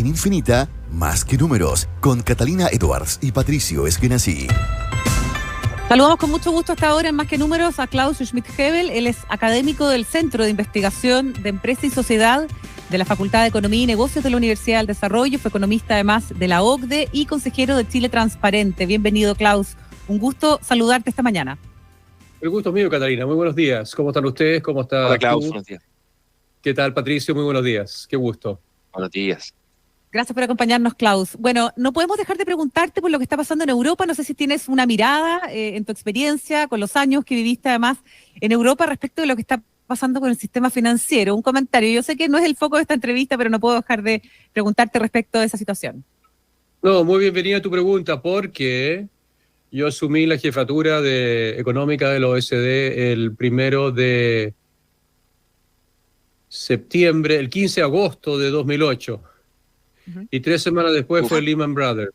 en Infinita, más que números, con Catalina Edwards y Patricio Esquenazi. Saludamos con mucho gusto hasta ahora en Más que Números a Klaus Schmidt-Hebel. Él es académico del Centro de Investigación de Empresa y Sociedad de la Facultad de Economía y Negocios de la Universidad del Desarrollo. Fue economista además de la OCDE y consejero de Chile Transparente. Bienvenido, Klaus. Un gusto saludarte esta mañana. El gusto es mío, Catalina. Muy buenos días. ¿Cómo están ustedes? ¿Cómo está Hola, Klaus. tú? Buenos días. ¿Qué tal, Patricio? Muy buenos días. Qué gusto. Buenos días. Gracias por acompañarnos, Klaus. Bueno, no podemos dejar de preguntarte por lo que está pasando en Europa. No sé si tienes una mirada en tu experiencia, con los años que viviste además en Europa respecto de lo que está pasando con el sistema financiero. Un comentario. Yo sé que no es el foco de esta entrevista, pero no puedo dejar de preguntarte respecto de esa situación. No, muy bienvenida tu pregunta, porque yo asumí la jefatura económica de la OECD el 1 de septiembre, el 15 de agosto de 2008. Y 3 semanas después fue Lehman Brothers.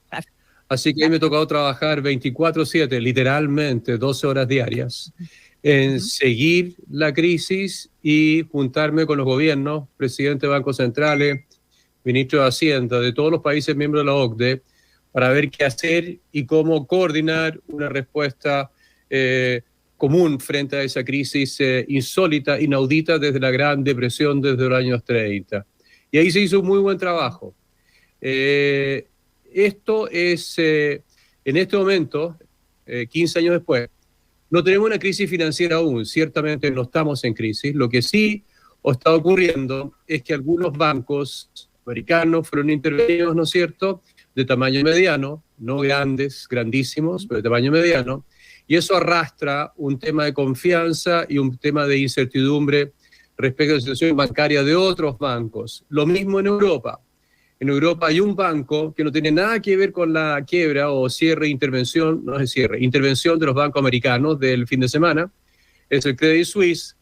Así que ahí me ha tocado trabajar 24/7, literalmente 12 horas diarias, en seguir la crisis y juntarme con los gobiernos, presidente de bancos centrales, ministro de Hacienda, de todos los países miembros de la OCDE, para ver qué hacer y cómo coordinar una respuesta común frente a esa crisis insólita, inaudita desde la Gran Depresión, desde los años 30. Y ahí se hizo un muy buen trabajo. Esto es, en este momento, 15 años después, no tenemos una crisis financiera aún, ciertamente no estamos en crisis. Lo que sí está ocurriendo es que algunos bancos americanos fueron intervenidos, ¿no es cierto?, de tamaño mediano, no grandes, grandísimos, pero de tamaño mediano, y eso arrastra un tema de confianza y un tema de incertidumbre respecto a la situación bancaria de otros bancos. Lo mismo en Europa. En Europa hay un banco que no tiene nada que ver con la quiebra o cierre, intervención, no es cierre, intervención de los bancos americanos del fin de semana. Es el Credit Suisse,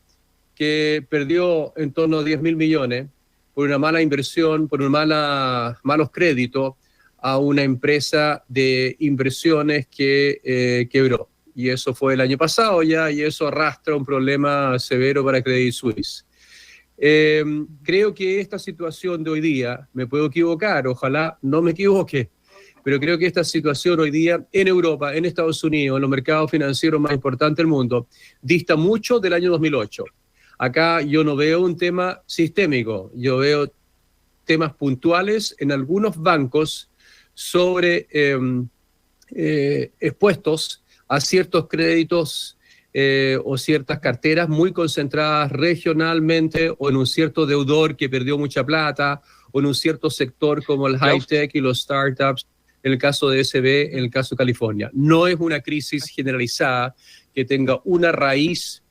que perdió en torno a 10.000 millones por una mala inversión, por malos créditos a una empresa de inversiones que quebró. Y eso fue el año pasado ya, y eso arrastra un problema severo para Credit Suisse. Creo que esta situación de hoy día, me puedo equivocar, ojalá no me equivoque, pero creo que esta situación hoy día en Europa, en Estados Unidos, en los mercados financieros más importantes del mundo, dista mucho del año 2008. Acá yo no veo un tema sistémico, yo veo temas puntuales en algunos bancos sobre expuestos a ciertos créditos o ciertas carteras muy concentradas regionalmente, o en un cierto deudor que perdió mucha plata, o en un cierto sector como el high-tech y los startups, en el caso de SB, en el caso de California. No es una crisis generalizada que tenga una raíz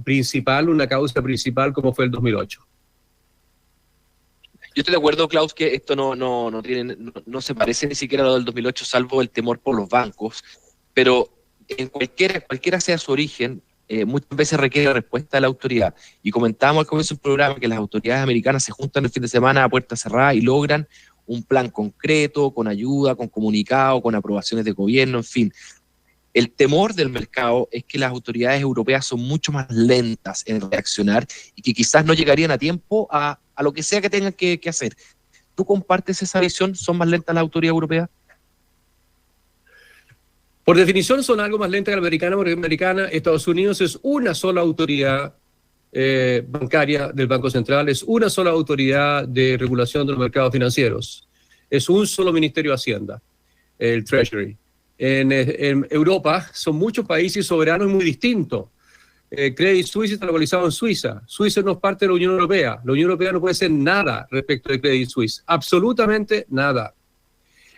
principal, una causa principal como fue el 2008. Yo estoy de acuerdo, Klaus, que esto no se parece ni siquiera a lo del 2008, salvo el temor por los bancos, pero en cualquiera sea su origen, muchas veces requiere respuesta de la autoridad. Y comentábamos al comienzo del programa que las autoridades americanas se juntan el fin de semana a puerta cerrada y logran un plan concreto, con ayuda, con comunicado, con aprobaciones de gobierno, en fin. El temor del mercado es que las autoridades europeas son mucho más lentas en reaccionar y que quizás no llegarían a tiempo a lo que sea que tengan que hacer. ¿Tú compartes esa visión? ¿Son más lentas las autoridades europeas? Por definición son algo más lentas que la americana, porque Estados Unidos es una sola autoridad bancaria del Banco Central, es una sola autoridad de regulación de los mercados financieros, es un solo Ministerio de Hacienda, el Treasury. En Europa son muchos países soberanos muy distintos. Credit Suisse está localizado en Suiza. Suiza no es parte de la Unión Europea. La Unión Europea no puede hacer nada respecto de Credit Suisse, absolutamente nada.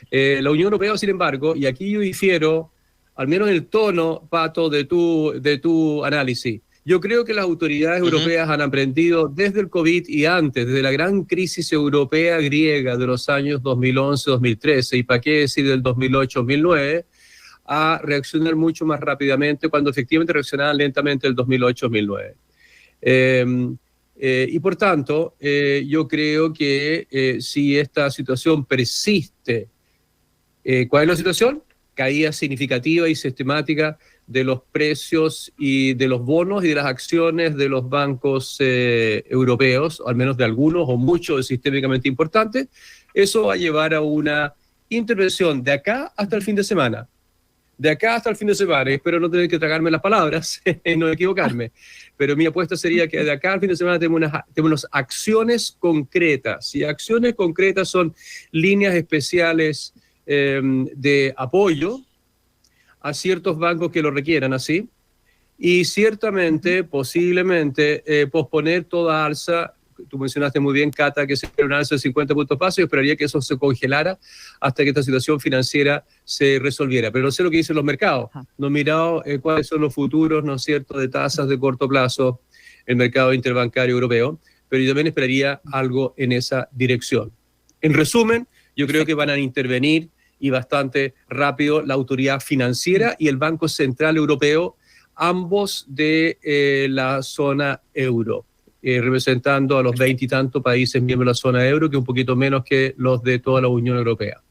La Unión Europea, sin embargo, y aquí yo difiero, al menos en el tono, Pato, de tu análisis. Yo creo que las autoridades europeas han aprendido desde el COVID y antes, desde la gran crisis europea griega de los años 2011-2013, y para qué decir del 2008-2009, a reaccionar mucho más rápidamente cuando efectivamente reaccionaban lentamente el 2008-2009. Y por tanto, yo creo que si esta situación persiste, ¿cuál es la situación? Caída significativa y sistemática de los precios y de los bonos y de las acciones de los bancos europeos, o al menos de algunos o muchos sistémicamente importantes. Eso va a llevar a una intervención de acá hasta el fin de semana. De acá hasta el fin de semana, espero no tener que tragarme las palabras, no equivocarme, pero mi apuesta sería que de acá al fin de semana tenemos unas acciones concretas, y acciones concretas son líneas especiales de apoyo a ciertos bancos que lo requieran así, y ciertamente, posiblemente, posponer toda alza. Tú mencionaste muy bien, Cata, que se espera una alza de 50 puntos base. Yo esperaría que eso se congelara hasta que esta situación financiera se resolviera. Pero no sé lo que dicen los mercados. No he mirado cuáles son los futuros, ¿no es cierto?, de tasas de corto plazo en el mercado interbancario europeo. Pero yo también esperaría algo en esa dirección. En resumen, yo creo que van a intervenir, y bastante rápido, la autoridad financiera y el Banco Central Europeo, ambos de la zona euro. Representando a los 20 y tantos países miembros de la zona euro, que un poquito menos que los de toda la Unión Europea.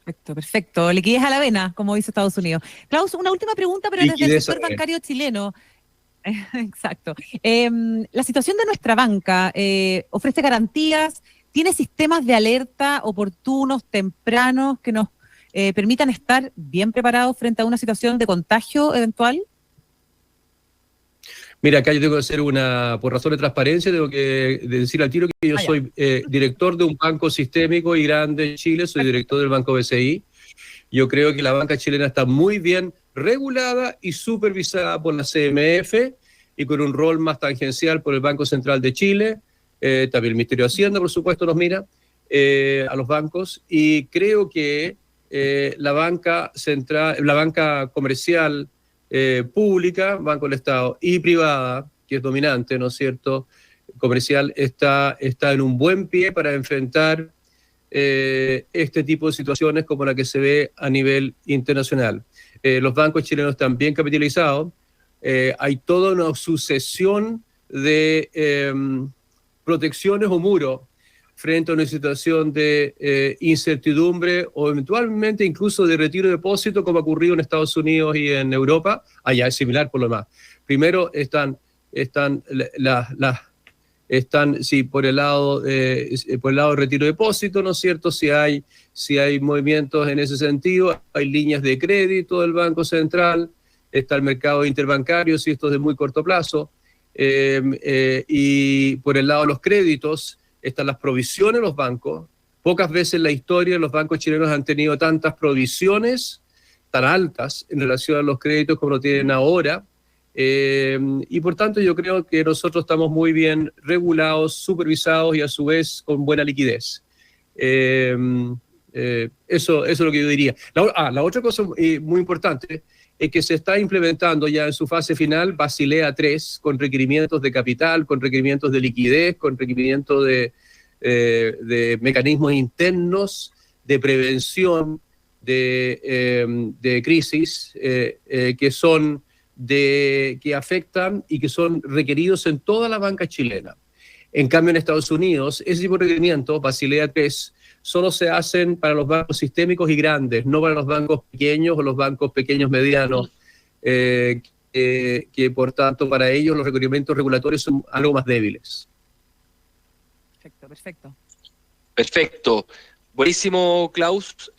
Perfecto. Liquidez a la vena, como dice Estados Unidos. Klaus, una última pregunta, pero desde el sector bancario chileno. Exacto. La situación de nuestra banca ofrece garantías, tiene sistemas de alerta oportunos, tempranos, que nos permitan estar bien preparados frente a una situación de contagio eventual. Mira, acá yo tengo que hacer por razón de transparencia, tengo que decir al tiro que yo soy director de un banco sistémico y grande en Chile, soy director del Banco BCI. Yo creo que la banca chilena está muy bien regulada y supervisada por la CMF y con un rol más tangencial por el Banco Central de Chile. También el Ministerio de Hacienda, por supuesto, nos mira a los bancos, y creo que la banca central, la banca comercial, pública, Banco del Estado, y privada, que es dominante, ¿no es cierto?, comercial, está en un buen pie para enfrentar este tipo de situaciones como la que se ve a nivel internacional. Los bancos chilenos están bien capitalizados, hay toda una sucesión de protecciones o muros frente a una situación de incertidumbre o eventualmente incluso de retiro de depósito, como ha ocurrido en Estados Unidos y en Europa. Allá es similar por lo demás. Primero están sí, por el lado de retiro de depósito, ¿no es cierto? Si hay movimientos en ese sentido, hay líneas de crédito del Banco Central, está el mercado interbancario, si esto es de muy corto plazo, y por el lado de los créditos están las provisiones de los bancos. Pocas veces en la historia los bancos chilenos han tenido tantas provisiones tan altas en relación a los créditos como lo tienen ahora. Y por tanto yo creo que nosotros estamos muy bien regulados, supervisados y a su vez con buena liquidez. Eso es lo que yo diría. La otra cosa muy importante es que se está implementando ya en su fase final Basilea III, con requerimientos de capital, con requerimientos de liquidez, con requerimientos de mecanismos internos de prevención de crisis que afectan y que son requeridos en toda la banca chilena. En cambio, en Estados Unidos, ese tipo de requerimientos, Basilea III, solo se hacen para los bancos sistémicos y grandes, no para los bancos pequeños o los bancos pequeños medianos, que por tanto para ellos los requerimientos regulatorios son algo más débiles. Perfecto. Buenísimo, Klaus.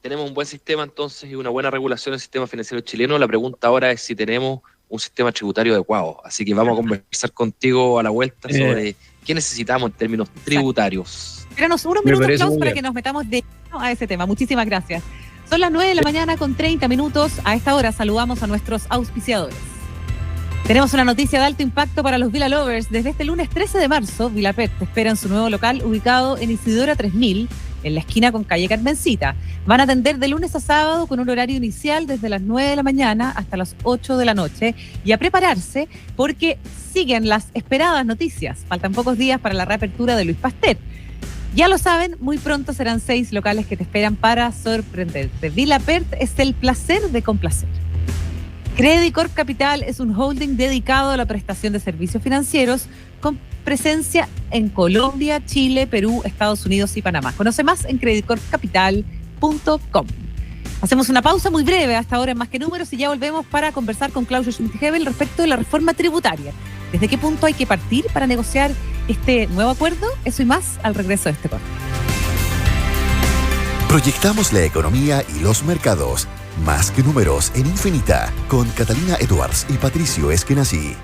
Tenemos un buen sistema entonces y una buena regulación del sistema financiero chileno. La pregunta ahora es si tenemos un sistema tributario adecuado. Así que vamos a conversar contigo a la vuelta sobre qué necesitamos en términos tributarios. Espéranos unos minutos, Klaus, para que nos metamos de lleno a ese tema. Muchísimas gracias. Son las 9 de la mañana con 30 minutos. A esta hora saludamos a nuestros auspiciadores. Tenemos una noticia de alto impacto para los Villa Lovers. Desde este lunes 13 de marzo, Villa Pet te espera en su nuevo local ubicado en Isidora 3000, en la esquina con calle Carmencita. Van a atender de lunes a sábado con un horario inicial desde las 9 de la mañana hasta las 8 de la noche y a prepararse porque siguen las esperadas noticias. Faltan pocos días para la reapertura de Luis Pasteur. Ya lo saben, muy pronto serán 6 locales que te esperan para sorprenderte. Villa Pert es el placer de complacer. Credicorp Capital es un holding dedicado a la prestación de servicios financieros con presencia en Colombia, Chile, Perú, Estados Unidos y Panamá. Conoce más en creditcorpcapital.com. Hacemos una pausa muy breve hasta ahora en Más que Números y ya volvemos para conversar con Claudio Schmitt-Hebel respecto de la reforma tributaria. ¿Desde qué punto hay que partir para negociar este nuevo acuerdo? Eso y más al regreso de este corte. Proyectamos la economía y los mercados. Más que Números en Infinita con Catalina Edwards y Patricio Esquenazi.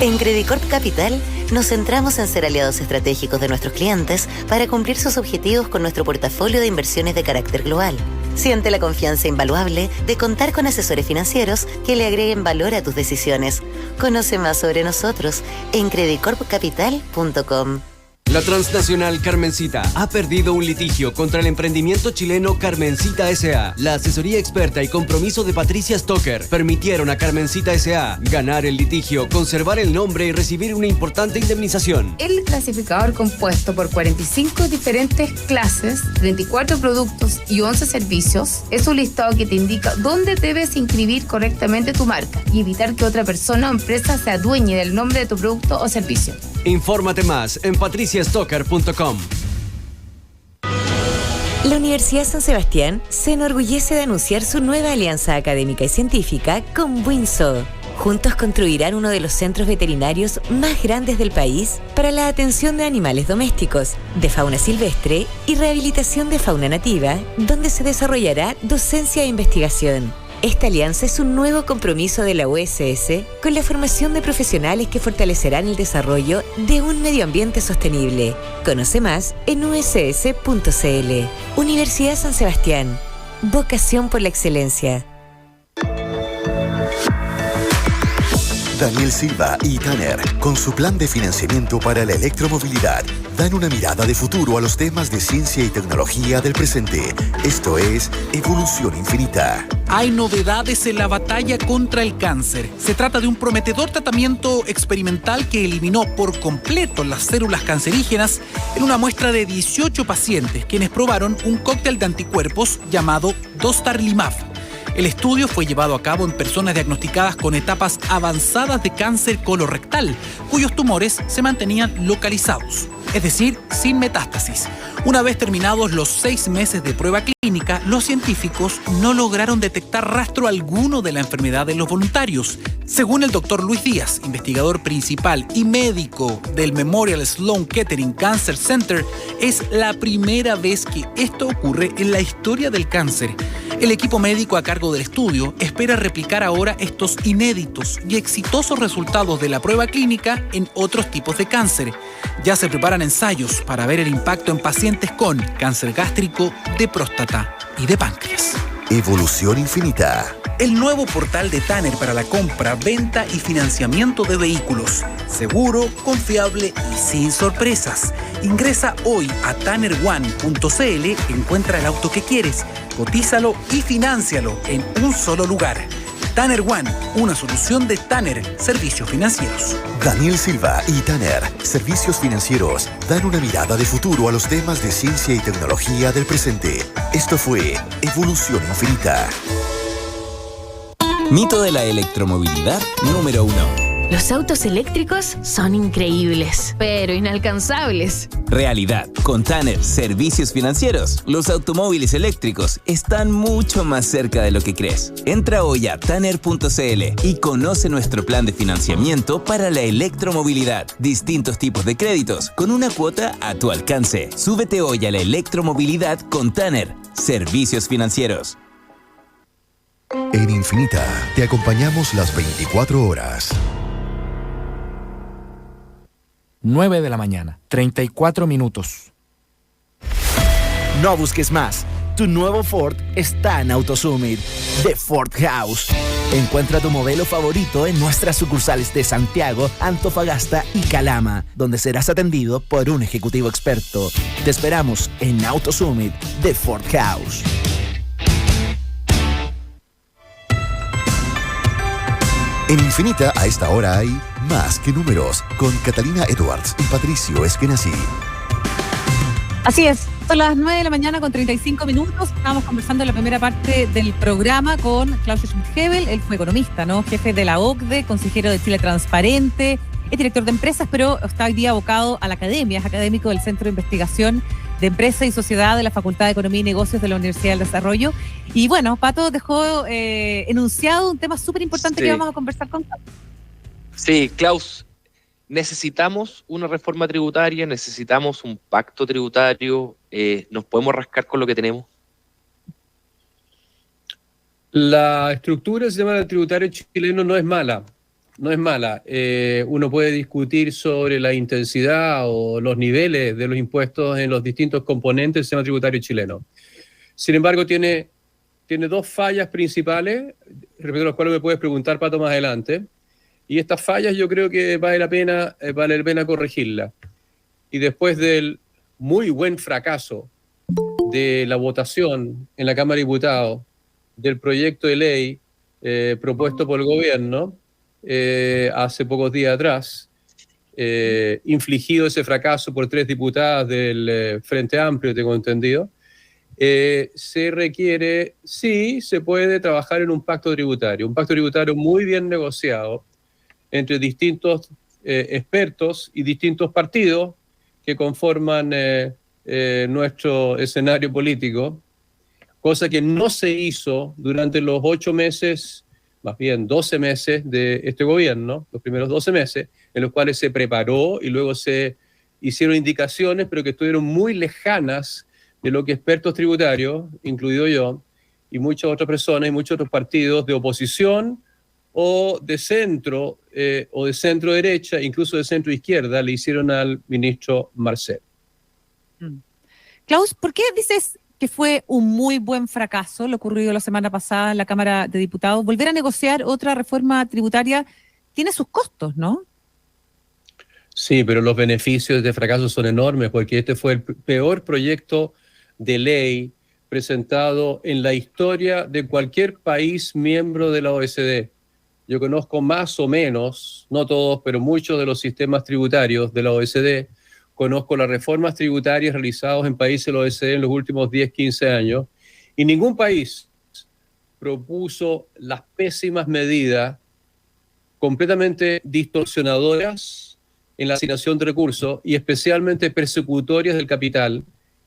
En Credicorp Capital nos centramos en ser aliados estratégicos de nuestros clientes para cumplir sus objetivos con nuestro portafolio de inversiones de carácter global. Siente la confianza invaluable de contar con asesores financieros que le agreguen valor a tus decisiones. Conoce más sobre nosotros en credicorpcapital.com. La transnacional Carmencita ha perdido un litigio contra el emprendimiento chileno Carmencita S.A. La asesoría experta y compromiso de Patricia Stocker permitieron a Carmencita S.A. ganar el litigio, conservar el nombre y recibir una importante indemnización. El clasificador, compuesto por 45 diferentes clases, 34 productos y 11 servicios, es un listado que te indica dónde debes inscribir correctamente tu marca y evitar que otra persona o empresa se adueñe del nombre de tu producto o servicio. Infórmate más en patriciastocker.com. La Universidad San Sebastián se enorgullece de anunciar su nueva alianza académica y científica con Winso. Juntos construirán uno de los centros veterinarios más grandes del país para la atención de animales domésticos, de fauna silvestre y rehabilitación de fauna nativa, donde se desarrollará docencia e investigación. Esta alianza es un nuevo compromiso de la USS con la formación de profesionales que fortalecerán el desarrollo de un medio ambiente sostenible. Conoce más en uss.cl. Universidad San Sebastián. Vocación por la excelencia. Daniel Silva y Tanner, con su plan de financiamiento para la electromovilidad, dan una mirada de futuro a los temas de ciencia y tecnología del presente. Esto es Evolución Infinita. Hay novedades en la batalla contra el cáncer. Se trata de un prometedor tratamiento experimental que eliminó por completo las células cancerígenas en una muestra de 18 pacientes, quienes probaron un cóctel de anticuerpos llamado Dostarlimab. El estudio fue llevado a cabo en personas diagnosticadas con etapas avanzadas de cáncer colorectal, cuyos tumores se mantenían localizados, es decir, sin metástasis. Una vez terminados los 6 meses de prueba clínica, los científicos no lograron detectar rastro alguno de la enfermedad en los voluntarios. Según el doctor Luis Díaz, investigador principal y médico del Memorial Sloan Kettering Cancer Center, es la primera vez que esto ocurre en la historia del cáncer. El equipo médico a cargo del estudio espera replicar ahora estos inéditos y exitosos resultados de la prueba clínica en otros tipos de cáncer. Ya se preparan ensayos para ver el impacto en pacientes con cáncer gástrico, de próstata y de páncreas. Evolución Infinita. El nuevo portal de Tanner para la compra, venta y financiamiento de vehículos. Seguro, confiable y sin sorpresas. Ingresa hoy a tannerone.cl, encuentra el auto que quieres, cotízalo y fináncialo en un solo lugar. Tanner One, una solución de Tanner Servicios Financieros. Daniel Silva y Tanner Servicios Financieros dan una mirada de futuro a los temas de ciencia y tecnología del presente. Esto fue Evolución Infinita. Mito de la electromovilidad número 1. Los autos eléctricos son increíbles, pero inalcanzables. Realidad. Con Tanner Servicios Financieros, los automóviles eléctricos están mucho más cerca de lo que crees. Entra hoy a tanner.cl y conoce nuestro plan de financiamiento para la electromovilidad. Distintos tipos de créditos con una cuota a tu alcance. Súbete hoy a la electromovilidad con Tanner Servicios Financieros. En Infinita te acompañamos las 24 horas. 9 de la mañana, 34 minutos. No busques más. Tu nuevo Ford está en AutoSummit de Ford House. Encuentra tu modelo favorito en nuestras sucursales de Santiago, Antofagasta y Calama, donde serás atendido por un ejecutivo experto. Te esperamos en AutoSummit de Ford House. En Infinita a esta hora hay Más que Números con Catalina Edwards y Patricio Esquenazi. Así es, son las 9 de la mañana con 35 minutos. Estábamos conversando en la primera parte del programa con Claudio Schmitt-Hebel. Él fue economista, ¿no? Jefe de la OCDE, consejero de Chile Transparente, es director de empresas, pero está hoy día abocado a la academia, es académico del Centro de Investigación de Empresa y Sociedad de la Facultad de Economía y Negocios de la Universidad del Desarrollo. Y bueno, Pato dejó enunciado un tema súper importante que vamos a conversar con Klaus. Sí, Klaus, necesitamos una reforma tributaria, necesitamos un pacto tributario, ¿nos podemos rascar con lo que tenemos? La estructura del sistema tributario chileno no es mala. No es mala. Uno puede discutir sobre la intensidad o los niveles de los impuestos en los distintos componentes del sistema tributario chileno. Sin embargo, tiene dos fallas principales, respecto a las cuales me puedes preguntar, Pato, más adelante. Y estas fallas yo creo que vale la pena corregirlas. Y después del muy buen fracaso de la votación en la Cámara de Diputados del proyecto de ley propuesto por el gobierno hace pocos días atrás, infligido ese fracaso por 3 diputadas del Frente Amplio, tengo entendido, se requiere, sí, se puede trabajar en un pacto tributario muy bien negociado entre distintos expertos y distintos partidos que conforman nuestro escenario político, cosa que no se hizo durante los 8 meses, más bien 12 meses de este gobierno, los primeros 12 meses, en los cuales se preparó y luego se hicieron indicaciones, pero que estuvieron muy lejanas de lo que expertos tributarios, incluido yo, y muchas otras personas y muchos otros partidos de oposición o de centro derecha, incluso de centro izquierda, le hicieron al ministro Marcel. Klaus, ¿por qué dices que fue un muy buen fracaso lo ocurrido la semana pasada en la Cámara de Diputados? Volver a negociar otra reforma tributaria tiene sus costos, ¿no? Sí, pero los beneficios de este fracaso son enormes, porque este fue el peor proyecto de ley presentado en la historia de cualquier país miembro de la OECD. Yo conozco más o menos, no todos, pero muchos de los sistemas tributarios de la OECD. Conozco las reformas tributarias realizadas en países de la OECD en los últimos 10, 15 años, y ningún país propuso las pésimas medidas completamente distorsionadoras en la asignación de recursos y especialmente persecutorias del capital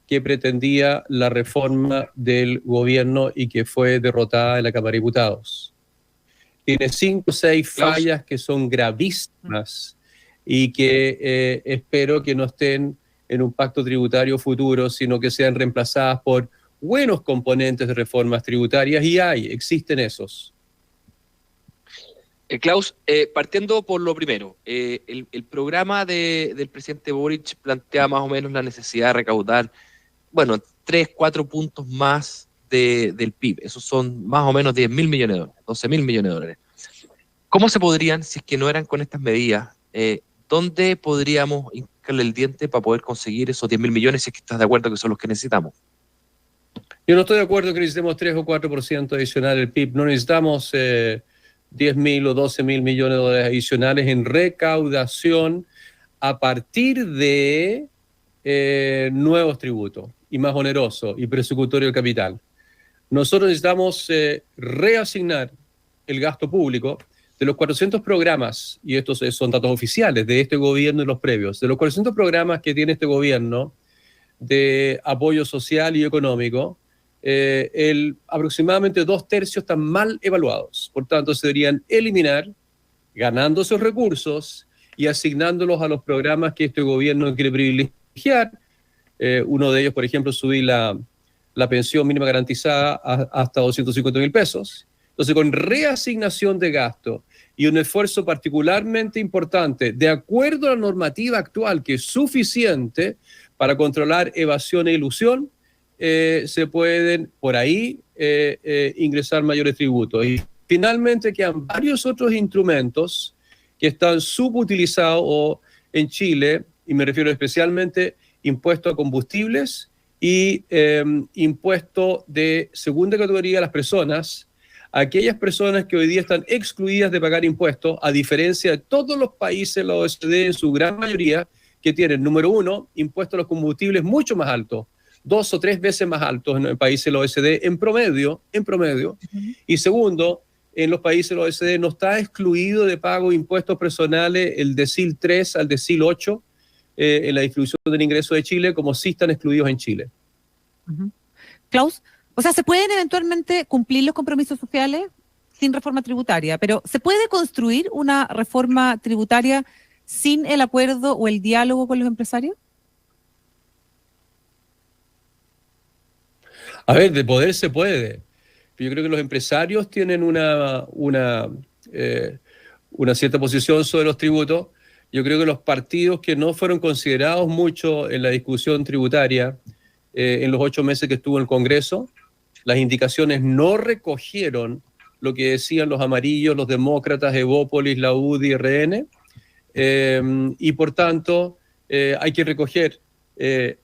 que pretendía la reforma del gobierno y que fue derrotada en la Cámara de Diputados. Tiene 5 o 6 fallas que son gravísimas y que espero que no estén en un pacto tributario futuro, sino que sean reemplazadas por buenos componentes de reformas tributarias, y existen esos. Klaus, partiendo por lo primero, el programa del presidente Boric plantea más o menos la necesidad de recaudar, 3, 4 puntos más del PIB. Esos son más o menos 10.000 millones de dólares, 12.000 millones de dólares. ¿Cómo se podrían, si es que no eran con estas medidas, dónde podríamos hincarle el diente para poder conseguir esos 10.000 millones, si es que estás de acuerdo que son los que necesitamos? Yo no estoy de acuerdo que necesitemos 3 o 4% adicional del PIB. No necesitamos 10.000 o 12.000 millones de dólares adicionales en recaudación a partir de nuevos tributos y más onerosos y persecutorio del capital. Nosotros necesitamos reasignar el gasto público de los 400 programas, y estos son datos oficiales de este gobierno y los previos, de los 400 programas que tiene este gobierno de apoyo social y económico, aproximadamente 2/3 están mal evaluados. Por tanto, se deberían eliminar, ganando esos recursos y asignándolos a los programas que este gobierno quiere privilegiar. Uno de ellos, por ejemplo, subir la pensión mínima garantizada hasta 250.000 pesos. Entonces, con reasignación de gasto y un esfuerzo particularmente importante, de acuerdo a la normativa actual, que es suficiente para controlar evasión e ilusión, se pueden por ahí ingresar mayores tributos. Y finalmente quedan varios otros instrumentos que están subutilizados en Chile, y me refiero especialmente impuesto a combustibles y impuesto de segunda categoría a las personas, aquellas personas que hoy día están excluidas de pagar impuestos, a diferencia de todos los países de la OECD, en su gran mayoría, que tienen, número 1, impuestos a los combustibles mucho más altos, 2 o 3 veces más altos en el país de la OECD en promedio, y segundo, en los países de la OECD no está excluido de pago de impuestos personales el decil 3 al decil 8, en la distribución del ingreso de Chile, como sí están excluidos en Chile. Klaus, o sea, ¿se pueden eventualmente cumplir los compromisos sociales sin reforma tributaria? Pero ¿se puede construir una reforma tributaria sin el acuerdo o el diálogo con los empresarios? A ver, de poder se puede. Yo creo que los empresarios tienen una cierta posición sobre los tributos. Yo creo que los partidos que no fueron considerados mucho en la discusión tributaria en los 8 meses que estuvo en el Congreso, las indicaciones no recogieron lo que decían los amarillos, los demócratas, Evópolis, la UDI, RN, y por tanto hay que recoger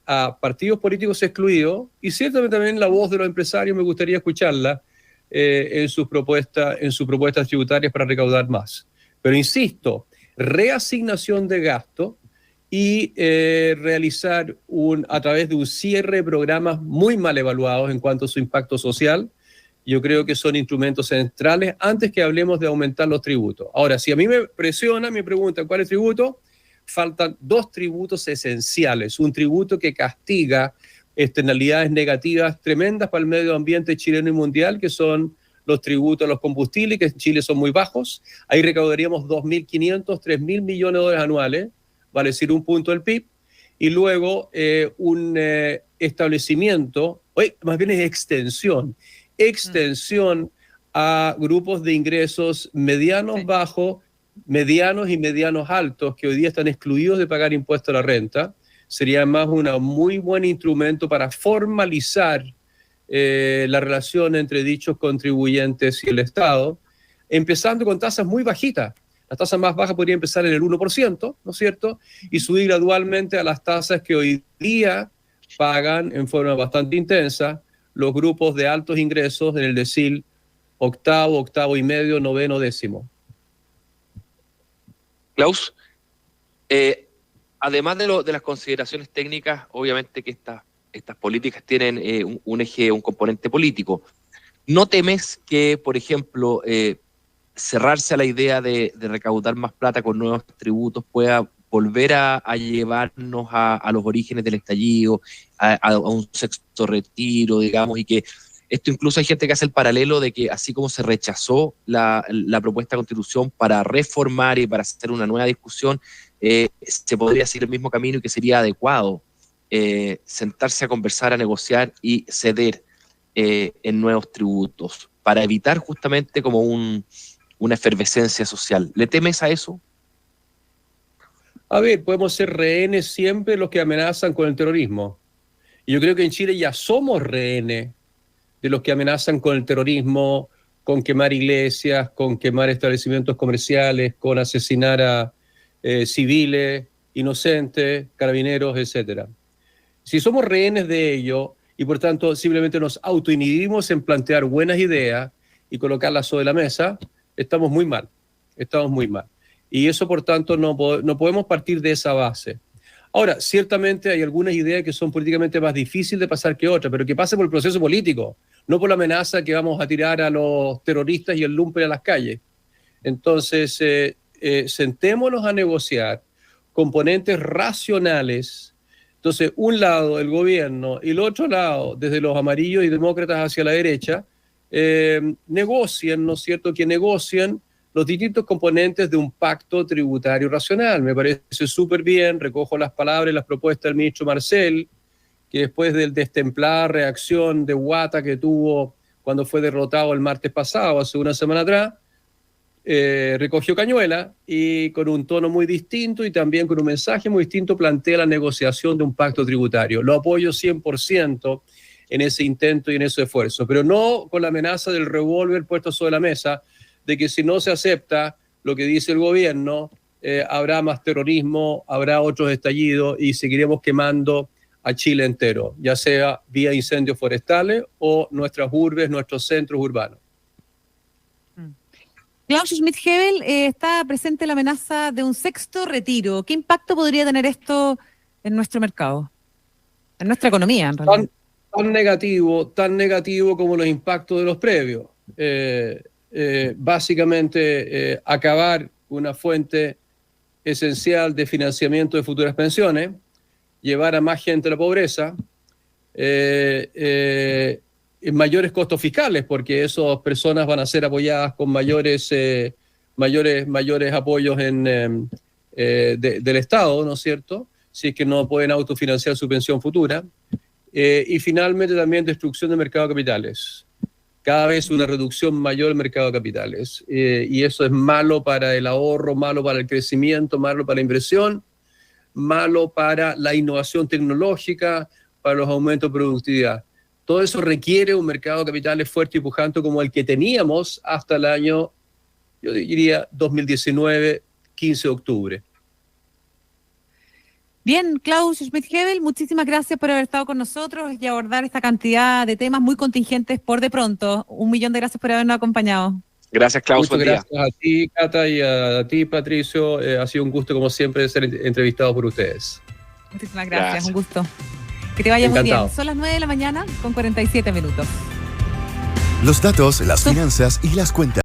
a partidos políticos excluidos, y ciertamente también la voz de los empresarios me gustaría escucharla en sus propuestas tributarias para recaudar más. Pero insisto, reasignación de gasto y realizar a través de un cierre de programas muy mal evaluados en cuanto a su impacto social, yo creo que son instrumentos centrales antes que hablemos de aumentar los tributos. Ahora, si a mí me presiona, me preguntan ¿cuál es el tributo? Faltan 2 tributos esenciales. Un tributo que castiga externalidades negativas tremendas para el medio ambiente chileno y mundial, que son los tributos a los combustibles, que en Chile son muy bajos. Ahí recaudaríamos 2.500, 3.000 millones de dólares anuales, vale decir 1 punto del PIB. Y luego un establecimiento, más bien es extensión a grupos de ingresos medianos, bajos, medianos y medianos altos, que hoy día están excluidos de pagar impuesto a la renta. Sería más un muy buen instrumento para formalizar la relación entre dichos contribuyentes y el Estado, empezando con tasas muy bajitas. La tasa más baja podría empezar en el 1%, ¿no es cierto? Y subir gradualmente a las tasas que hoy día pagan en forma bastante intensa los grupos de altos ingresos en el decil octavo y medio, noveno, décimo. Klaus, además de las consideraciones técnicas, obviamente que estas políticas tienen un eje, un componente político. ¿No temes que, por ejemplo, cerrarse a la idea de recaudar más plata con nuevos tributos pueda volver a llevarnos a los orígenes del estallido, a un sexto retiro, digamos, y que esto incluso hay gente que hace el paralelo de que así como se rechazó la propuesta de constitución para reformar y para hacer una nueva discusión, se podría seguir el mismo camino y que sería adecuado sentarse a conversar, a negociar y ceder en nuevos tributos para evitar justamente como una efervescencia social. ¿Le temes a eso? A ver, podemos ser rehenes siempre los que amenazan con el terrorismo. Y yo creo que en Chile ya somos rehenes de los que amenazan con el terrorismo, con quemar iglesias, con quemar establecimientos comerciales, con asesinar a civiles, inocentes, carabineros, etc. Si somos rehenes de ello y por tanto simplemente nos autoinhibimos en plantear buenas ideas y colocarlas sobre la mesa, estamos muy mal. Y eso, por tanto, no podemos partir de esa base. Ahora, ciertamente hay algunas ideas que son políticamente más difíciles de pasar que otras, pero que pasen por el proceso político, no por la amenaza que vamos a tirar a los terroristas y el lumpen a las calles. Entonces, sentémonos a negociar componentes racionales. Entonces, un lado el gobierno y el otro lado, desde los amarillos y demócratas hacia la derecha, negocien, ¿no es cierto?, que negocien los distintos componentes de un pacto tributario racional. Me parece súper bien, recojo las palabras y las propuestas del ministro Marcel, que después del destemplada reacción de Guata que tuvo cuando fue derrotado el martes pasado, hace una semana atrás, recogió cañuela y con un tono muy distinto y también con un mensaje muy distinto plantea la negociación de un pacto tributario. Lo apoyo 100% en ese intento y en ese esfuerzo, pero no con la amenaza del revólver puesto sobre la mesa, de que si no se acepta lo que dice el gobierno, habrá más terrorismo, habrá otros estallidos y seguiremos quemando a Chile entero, ya sea vía incendios forestales o nuestras urbes, nuestros centros urbanos. Klaus Schmidt-Hebel, está presente la amenaza de un sexto retiro. ¿Qué impacto podría tener esto en nuestro mercado? En nuestra economía, en realidad. Tan negativo como los impactos de los previos. Básicamente acabar una fuente esencial de financiamiento de futuras pensiones, llevar a más gente a la pobreza, mayores costos fiscales, porque esas personas van a ser apoyadas con mayores apoyos del Estado, ¿no es cierto?, si es que no pueden autofinanciar su pensión futura. Y finalmente también destrucción del mercado de capitales. Cada vez una reducción mayor del mercado de capitales. Y eso es malo para el ahorro, malo para el crecimiento, malo para la inversión, malo para la innovación tecnológica, para los aumentos de productividad. Todo eso requiere un mercado de capitales fuerte y pujante como el que teníamos hasta el año, yo diría, 2019, 15 de octubre. Bien, Klaus Schmidt-Hebel, muchísimas gracias por haber estado con nosotros y abordar esta cantidad de temas muy contingentes por de pronto. 1.000.000 de gracias por habernos acompañado. Gracias, Klaus. Muchas gracias a ti, Cata, y a ti, Patricio. Ha sido un gusto, como siempre, ser entrevistado por ustedes. Muchísimas gracias, un gusto. Que te vaya Encantado. muy bien. Son las 9 de la mañana con 47 minutos. Los datos, las finanzas y las cuentas.